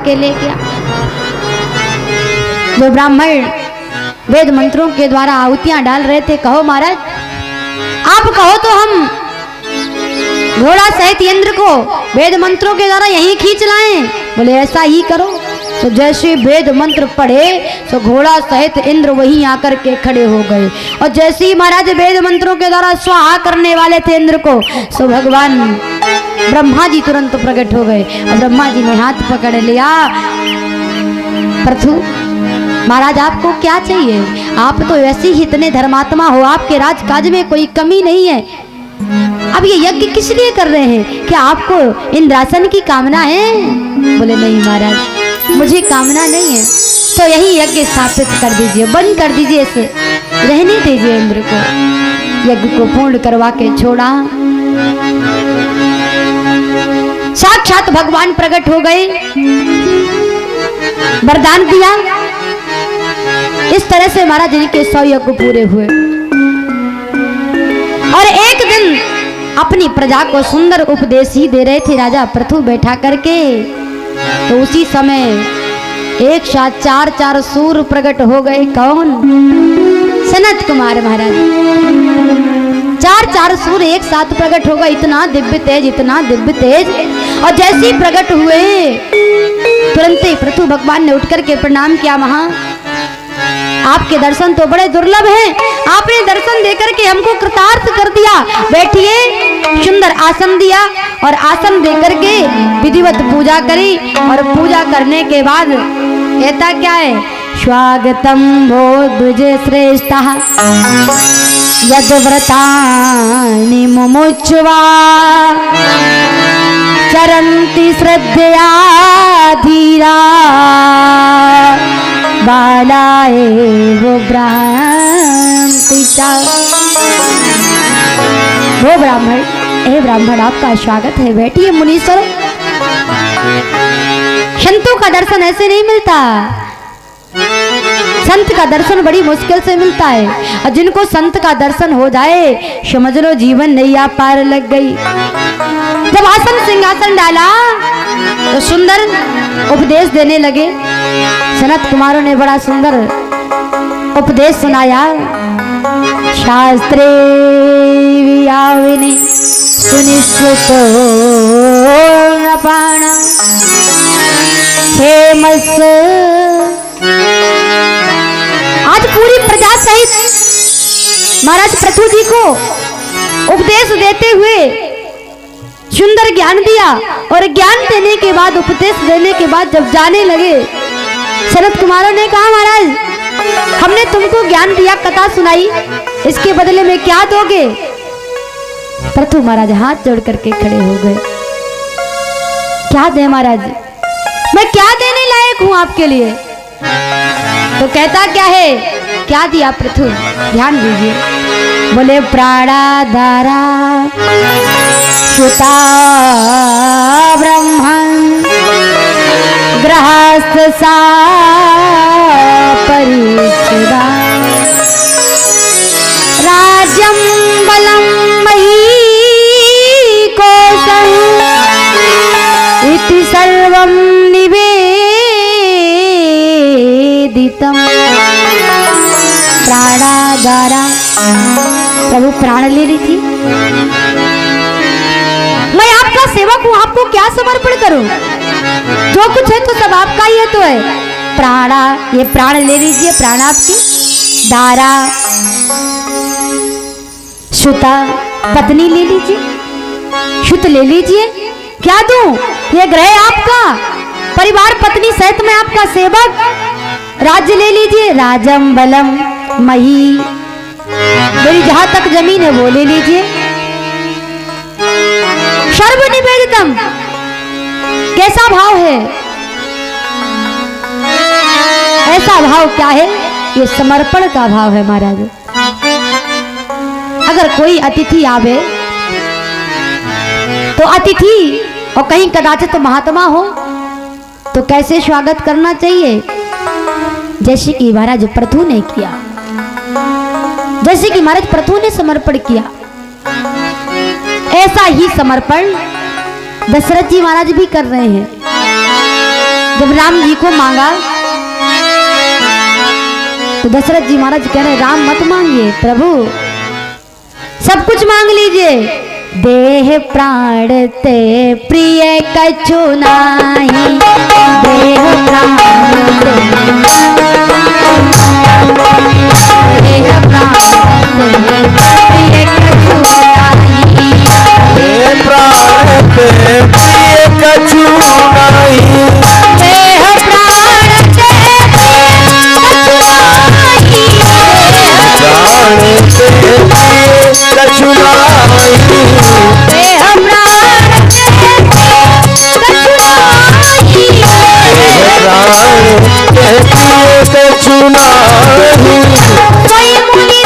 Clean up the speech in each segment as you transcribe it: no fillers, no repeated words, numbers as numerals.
के ले गया। जो ब्राह्मण वेद मंत्रों के द्वारा आहुतियां डाल रहे थे, कहो महाराज आप कहो तो हम घोड़ा सहित इंद्र को वेद मंत्रों के द्वारा यहीं खींच लाएं। बोले ऐसा ही करो। तो जैसे वेद मंत्र पढ़े तो घोड़ा सहित इंद्र वहीं आकर के खड़े हो गए। और जैसे ही महाराज वेद मंत्रों के द्वारा स्वाहा करने वाले थे इंद्र को, सो भगवान ब्रह्मा जी तुरंत प्रकट हो गए। और ब्रह्मा जी ने हाथ पकड़ लिया, पृथु महाराज आपको क्या चाहिए? आप तो वैसे ही इतने धर्मात्मा हो, आपके राजकाज में कोई कमी नहीं है। अब ये यज्ञ किस लिए कर रहे हैं? क्या आपको इंद्रासन की कामना है? बोले नहीं महाराज, मुझे कामना नहीं है। तो यही यज्ञ स्थापित कर दीजिए, बंद कर दीजिए, इसे रहने दीजिए। इंद्र को यज्ञ को पूर्ण करवा के छोड़ा। साक्षात भगवान प्रकट हो गए, वरदान दिया। इस तरह से महाराज जी के 100 यज्ञ पूरे हुए। और एक दिन अपनी प्रजा को सुंदर उपदेश ही दे रहे थे राजा पृथु बैठा करके। तो उसी समय एक साथ 4 सूर प्रकट हो गए। कौन? सनत कुमार महाराज। 4 सूर एक साथ प्रकट हो गए। इतना दिव्य तेज, इतना दिव्य तेज। और जैसे ही प्रकट हुए तुरंत ही पृथु भगवान ने उठकर के प्रणाम किया। महा आपके दर्शन तो बड़े दुर्लभ हैं, आपने दर्शन देकर के हमको कृतार्थ कर दिया। बैठिए। सुंदर आसन दिया और आसन देकर के विधिवत पूजा करी। और पूजा करने के बाद कहता क्या है? स्वागतम भो द्विज श्रेष्ठ यद व्रतानि मुमुच्वा चरन्ति श्रद्धया धीरा बालाए वो ब्राह्मण, हे ब्राह्मण आपका स्वागत है। बैठिए मुनीश्वर। संतों का दर्शन ऐसे नहीं मिलता। संत का दर्शन बड़ी मुश्किल से मिलता है। और जिनको संत का दर्शन हो जाए समझ लो जीवन नैया पार लग गई। जब आसन सिंहासन डाला तो सुंदर उपदेश देने लगे। सनत कुमारों ने बड़ा सुंदर उपदेश सुनाया। शास्त्रे वियाविनी सुनिश्चितो नपाण हेमस। आज पूरी प्रजा सहित महाराज पृथु जी को उपदेश देते हुए सुंदर ज्ञान दिया। और ज्ञान देने के बाद, उपदेश देने के बाद जब जाने लगे, सनत कुमारों ने कहा महाराज हमने तुमको ज्ञान दिया, कथा सुनाई, इसके बदले में क्या दोगे? पृथु महाराज हाथ जोड़ करके खड़े हो गए। क्या दे महाराज, मैं क्या देने लायक हूं आपके लिए? तो कहता क्या है? क्या दिया पृथु? ध्यान दीजिए। बोले प्राणाधारा सुता ब्रह्मण गृहस्थ सा परिचिदा राज्यम बलम मही कोशं इति सर्वं निवेदितम्। प्राणाधारा, प्रभु प्राण ले लीजिए। मैं आपका सेवक हूं, आपको क्या समर्पण करूं? जो कुछ है तो सब आपका ही है। तो है प्राणा, ये प्राण ले लीजिए, प्राण आपकी। दारा, सुता, पत्नी ले लीजिए, सुत ले लीजिए। क्या दूं? ये ग्रह आपका, परिवार पत्नी सहित मैं आपका सेवक। राज्य ले लीजिए, राजम बलम मही, मेरी जहां तक जमीन है वो ले लीजिए। सर्व निवेदितम, कैसा भाव है? ऐसा भाव क्या है? ये समर्पण का भाव है महाराज। अगर कोई अतिथि आवे तो अतिथि और कहीं कदाचित महात्मा हो तो कैसे स्वागत करना चाहिए? जैसे कि महाराज पृथु ने किया, जैसे कि महाराज पृथु ने समर्पण किया, ऐसा ही समर्पण दशरथ जी महाराज भी कर रहे हैं। जब राम जी को मांगा तो दशरथ जी महाराज कह रहे राम मत मांगिए प्रभु, सब कुछ मांग लीजिए। देह प्राण ते प्रिय कछु नाही, देह प्राण ते देह प्राण ते प्रिय कछु नाही, देह प्राण ते प्रिय कछु नाही, देह प्राण ते प्राण ते कछु नाही, देह प्राण कछु नाही, कोई मुनि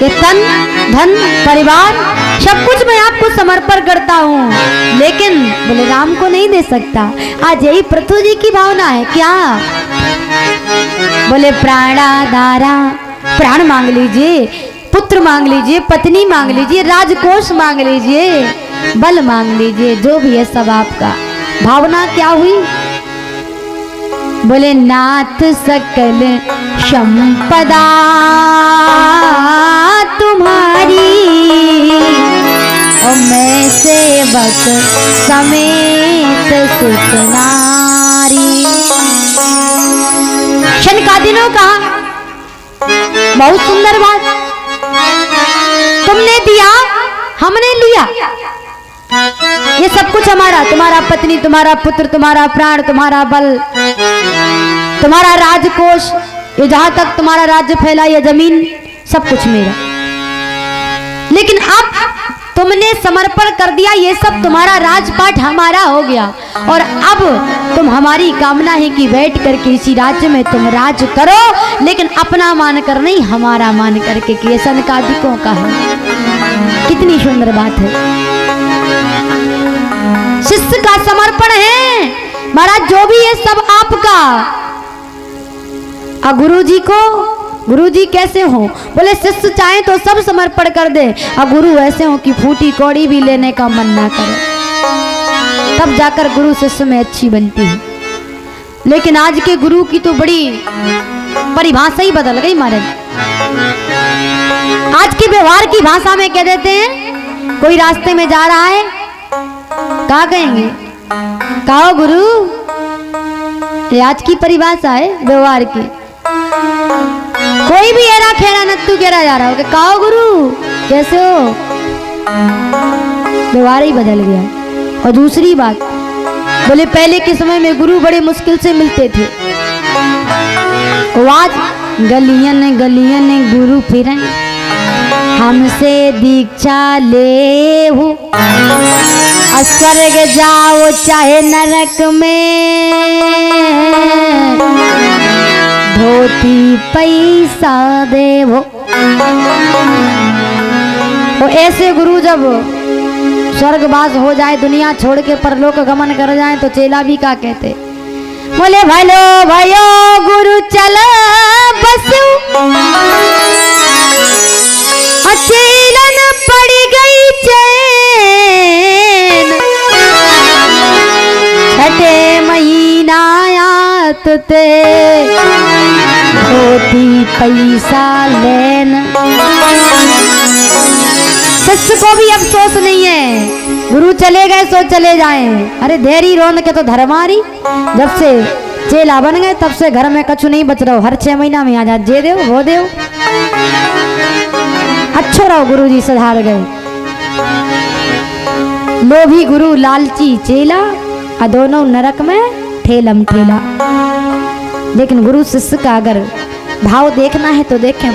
ये तन धन परिवार सब कुछ मैं आपको समर्पण करता हूँ, लेकिन बोले राम को नहीं दे सकता। आज यही पृथु जी की भावना है क्या? बोले प्राणाधारा, प्राण मांग लीजिए, पुत्र मांग लीजिए, पत्नी मांग लीजिए, राजकोष मांग लीजिए, बल मांग लीजिए, जो भी है सब आपका। भावना क्या हुई? बोले नाथ सकल संपदा तुम्हारी और मैं सेवक समेत सुत नारी। शनकादिनों का बहुत सुंदर बात, तुमने दिया हमने लिया, ये सब कुछ हमारा, तुम्हारा पत्नी, तुम्हारा पुत्र, तुम्हारा प्राण, तुम्हारा बल, तुम्हारा राजकोष, ये जहां तक तुम्हारा राज्य फैला, ये जमीन, सब कुछ मेरा। लेकिन अब तुमने समर्पण कर दिया, ये सब तुम्हारा राजपाट हमारा हो गया, और अब तुम हमारी कामना है कि बैठ करके इसी राज्य में तुम राज करो, लेकिन अपना मान कर नहीं, हमारा मान करके, कि ये सनकादिकों का है। कितनी सुंदर बात है। शिष्य का समर्पण है महाराज, जो भी है सब आपका। और गुरु जी को, गुरु जी कैसे हो? बोले शिष्य चाहे तो सब समर्पण कर दे, और गुरु ऐसे हो कि फूटी कौड़ी भी लेने का मन ना करे, तब जाकर गुरु शिष्य में अच्छी बनती है। लेकिन आज के गुरु की तो बड़ी परिभाषा ही बदल गई महाराज। आज की व्यवहार की भाषा में कह देते हैं, कोई रास्ते में जा रहा है, क्या कहेंगे? कहो गुरु, ये आज की परिभाषा है व्यवहार की। कोई भी एरा खेड़ा नत्तू केरा जा रहा हो, कहो गुरु कैसे हो, व्यवहार ही बदल गया। और दूसरी बात, बोले पहले के समय में गुरु बड़े मुश्किल से मिलते थे, आज गलियन गलियन गुरु फिरें, हमसे दीक्षा ले हो, स्वर्ग जाओ चाहे नरक में, धोती पैसा देवो। वो ऐसे गुरु जब स्वर्गवास हो जाए, दुनिया छोड़ के परलोक गमन कर जाए, तो चेला भी क्या कहते? बोले भलो भयो गुरु चला बसु, चेलन पड़ी गई चैन, छठे महीना आत ते धोती पैसा लेन, को भी अफसोस नहीं है, गुरु चले गए सो चले जाएं। अरे धैर्य रोन के तो धर्मारी, जब से चेला बन गए तब से घर में कछु नहीं बच रहा। हर 6 महीना में आ जा जे देव वो देव। अच्छो रहो गुरु जी सुधार गए। लोभी गुरु लालची चेला, आ दोनों नरक में ठेलम ठेला। लेकिन गुरु शिष्य का अगर भाव देखना है तो देखें।